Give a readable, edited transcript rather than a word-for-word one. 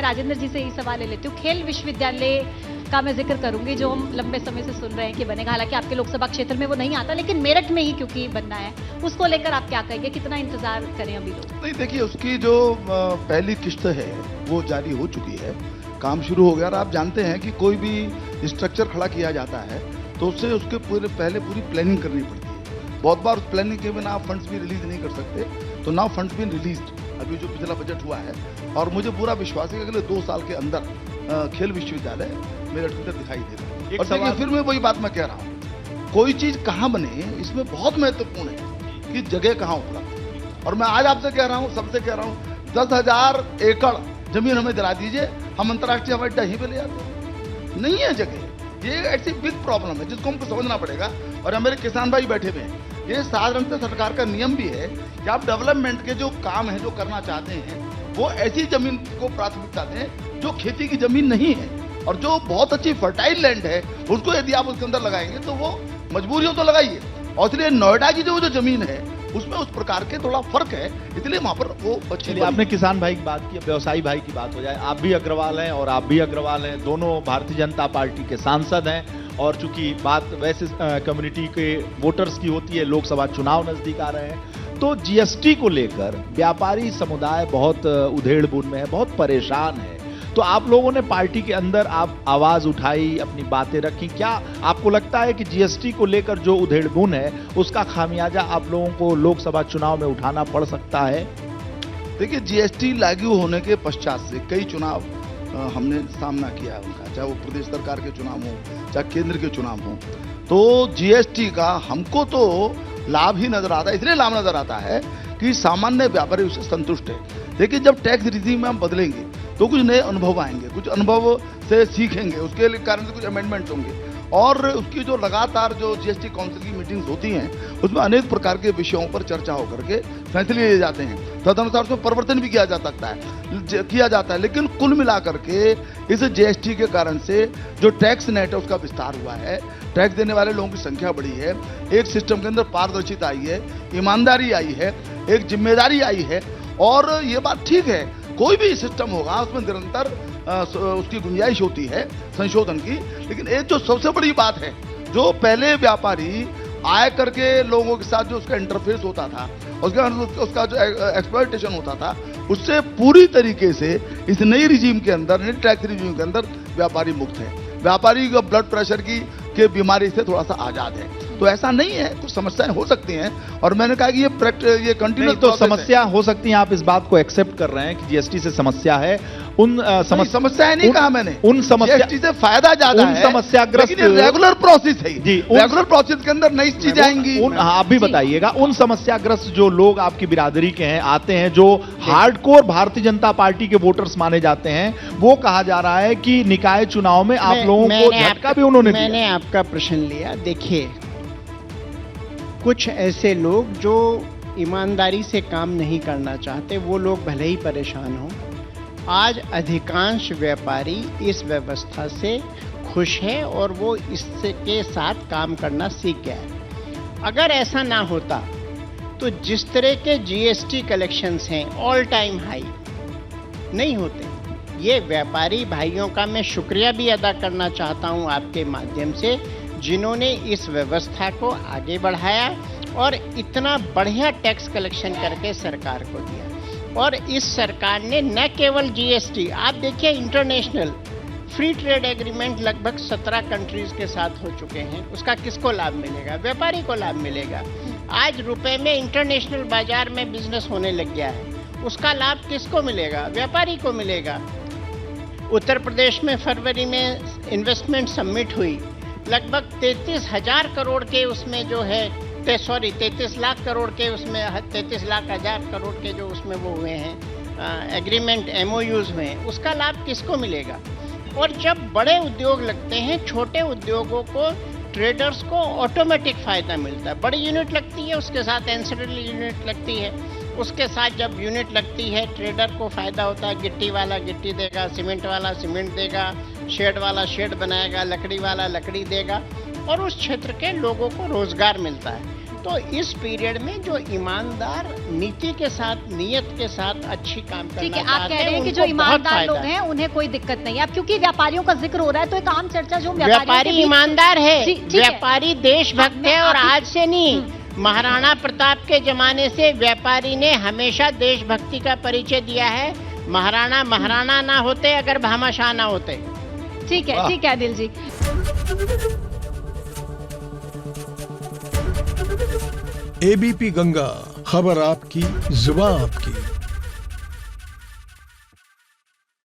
मैं राजेंद्र जी से यही सवाल ले लेती हूँ। खेल विश्वविद्यालय का मैं जिक्र करूंगी जो हम लंबे समय से सुन रहे हैं कि बनेगा, हालांकि आपके लोकसभा क्षेत्र में वो नहीं आता, लेकिन मेरठ में ही क्योंकि बनना है, उसको लेकर आप क्या कहेंगे, कितना इंतजार करें अभी लोग? नहीं, देखिए, उसकी जो पहली किश्त है वो जारी हो चुकी है, काम शुरू हो गया। और आप जानते हैं कि कोई भी स्ट्रक्चर खड़ा किया जाता है तो उससे उसके पहले पूरी प्लानिंग करनी पड़ती है। बहुत बार उस प्लानिंग के बिना आप फंड्स भी रिलीज नहीं कर सकते, तो नाउ फंड्स बीन रिलीज्ड, अभी जो पिछला बजट हुआ है। और मुझे पूरा विश्वास है कि अगले 2 साल के अंदर खेल विश्वविद्यालय मेरठ के अंदर दिखाई देगा। और देखिए, फिर मैं वही बात मैं कह रहा हूँ, कोई चीज कहाँ बने इसमें बहुत महत्वपूर्ण है कि जगह कहाँ उपलब्ध। और मैं आज आपसे कह रहा हूँ, सबसे कह रहा हूँ, 10,000 एकड़ जमीन हमें दिला दीजिए, हम अंतर्राष्ट्रीय हवाई अड्डा ही पे ले जाते हैं। नहीं है जगह, ये ऐसी बिग प्रॉब्लम है जिसको हमको समझना पड़ेगा। और हमारे किसान भाई बैठे हुए हैं, ये साधारणतः सरकार का नियम भी है कि आप डेवलपमेंट के जो काम है, जो करना चाहते हैं, वो ऐसी जमीन को प्राथमिकता दें जो खेती की जमीन नहीं है। और जो बहुत अच्छी फर्टाइल लैंड है, उसको यदि आप उसके अंदर लगाएंगे तो वो मजबूरियों तो लगाइए। और इसलिए नोएडा की जो जमीन है उसमें उस प्रकार के थोड़ा फर्क है, इसलिए वहां पर वो अच्छी। आपने किसान भाई की बात की, व्यवसायी भाई की बात हो जाए। आप भी अग्रवाल हैं और आप भी अग्रवाल हैं, दोनों भारतीय जनता पार्टी के सांसद हैं। और चूंकि बात वैसे कम्युनिटी के वोटर्स की होती है, लोकसभा चुनाव नजदीक आ रहे हैं, तो जीएसटी को लेकर व्यापारी समुदाय बहुत उधेड़-बुन में है, बहुत परेशान है। तो आप लोगों ने पार्टी के अंदर आप आवाज उठाई, अपनी बातें रखी। क्या आपको लगता है कि जीएसटी को लेकर जो उधेड़-बुन है उसका खामियाजा आप लोगों को लोकसभा चुनाव में उठाना पड़ सकता है? देखिए, जीएसटी लागू होने के पश्चात से कई चुनाव हमने सामना किया है उनका, चाहे वो प्रदेश सरकार के चुनाव हो, चाहे केंद्र के चुनाव हो। तो जीएसटी का हमको तो लाभ ही नजर आता है। इसलिए लाभ नजर आता है कि सामान्य व्यापारी उससे संतुष्ट है। देखिए, जब टैक्स रिजीम में हम बदलेंगे तो कुछ नए अनुभव आएंगे, कुछ अनुभव से सीखेंगे, उसके कारण से कुछ अमेंडमेंट्स होंगे। और उसकी जो लगातार जो जीएसटी काउंसिल की मीटिंग्स होती हैं, उसमें अनेक प्रकार के विषयों पर चर्चा होकर के फैसले लिए जाते हैं। तदनुसार उसमें परिवर्तन भी किया जा सकता है, किया जाता है। लेकिन कुल मिलाकर के इस जीएसटी के कारण से जो टैक्स नेट है उसका विस्तार हुआ है, टैक्स देने वाले लोगों की संख्या बढ़ी है, एक सिस्टम के अंदर पारदर्शिता आई है, ईमानदारी आई है, एक जिम्मेदारी आई है। और ये बात ठीक है, कोई भी सिस्टम होगा उसमें निरंतर उसकी गुंजाइश होती है संशोधन की। लेकिन एक जो सबसे बड़ी बात है, जो पहले व्यापारी आय करके लोगों के साथ जो उसका इंटरफेस होता था, उसका जो एक्सप्लॉयटेशन होता था, उससे पूरी तरीके से इस नई रिजीम के अंदर, नई टैक्स रिजीम के अंदर व्यापारी मुक्त है। व्यापारी को ब्लड प्रेशर की बीमारी से थोड़ा सा आजाद है। तो ऐसा नहीं है, कुछ समस्याएं हो सकती हैं। और मैंने कहा कि ये कंटिन्यूस तो समस्या हो सकती है, आप इस बात को एक्सेप्ट कर रहे हैं कि जीएसटी से समस्या है। उन समस्याएं नहीं कहा मैंने, उन समस्या जीएसटी से फायदा ज्यादा है, समस्याग्रस्त रेगुलर प्रोसेस है जी, रेगुलर प्रोसेस के अंदर नई चीजें आएंगी। आप भी बताइएगा, उन समस्याग्रस्त जो लोग आपकी बिरादरी के हैं, आते हैं, जो हार्डकोर भारतीय जनता पार्टी के वोटर्स माने जाते हैं, वो कहा जा रहा है कि निकाय चुनाव में आप लोगों को झटका भी उन्होंने दिया। मैंने आपका प्रश्न लिया। देखिए, कुछ ऐसे लोग जो ईमानदारी से काम नहीं करना चाहते, वो लोग भले ही परेशान हों। आज अधिकांश व्यापारी इस व्यवस्था से खुश है और वो इसके साथ काम करना सीख गया है। अगर ऐसा ना होता तो जिस तरह के जीएसटी कलेक्शंस हैं ऑल टाइम हाई नहीं होते। ये व्यापारी भाइयों का मैं शुक्रिया भी अदा करना चाहता हूं आपके माध्यम से, जिन्होंने इस व्यवस्था को आगे बढ़ाया और इतना बढ़िया टैक्स कलेक्शन करके सरकार को दिया। और इस सरकार ने न केवल जीएसटी, आप देखिए इंटरनेशनल फ्री ट्रेड एग्रीमेंट लगभग 17 कंट्रीज के साथ हो चुके हैं। उसका किसको लाभ मिलेगा? व्यापारी को लाभ मिलेगा। आज रुपए में इंटरनेशनल बाजार में बिजनेस होने लग गया है, उसका लाभ किसको मिलेगा? व्यापारी को मिलेगा। उत्तर प्रदेश में फरवरी में इन्वेस्टमेंट समिट हुई, लगभग 33,000 करोड़ के उसमें जो है 33 लाख करोड़ के उसमें 33 लाख हजार करोड़ के जो उसमें वो हुए हैं एग्रीमेंट, एमओयूज हुए हैं, उसका लाभ किसको मिलेगा? और जब बड़े उद्योग लगते हैं, छोटे उद्योगों को, ट्रेडर्स को ऑटोमेटिक फायदा मिलता है। बड़ी यूनिट लगती है, उसके साथ एंसिलरी यूनिट लगती है, उसके साथ जब यूनिट लगती है ट्रेडर को फायदा होता है। गिट्टी वाला गिट्टी देगा, सीमेंट वाला सीमेंट देगा, शेड वाला शेड बनाएगा, लकड़ी वाला लकड़ी देगा और उस क्षेत्र के लोगों को रोजगार मिलता है। तो इस पीरियड में जो ईमानदार नीति के साथ, नियत के साथ अच्छी काम करना ठीक है, आप चाहते कह रहे हैं कि उनको जो बहुत ईमानदार फायदा लोग है। हैं उन्हें कोई दिक्कत नहीं है। अब क्योंकि व्यापारियों का जिक्र हो रहा है तो एक आम चर्चा जो व्यापारी ईमानदार है, ठीक है। व्यापारी देशभक्त है, और आज से नहीं, महाराणा प्रताप के जमाने से व्यापारी ने हमेशा देशभक्ति का परिचय दिया है। महाराणा ना होते अगर भामाशाह ना होते। ठीक है अनिल जी। एबीपी गंगा, खबर आपकी, जुबान आपकी।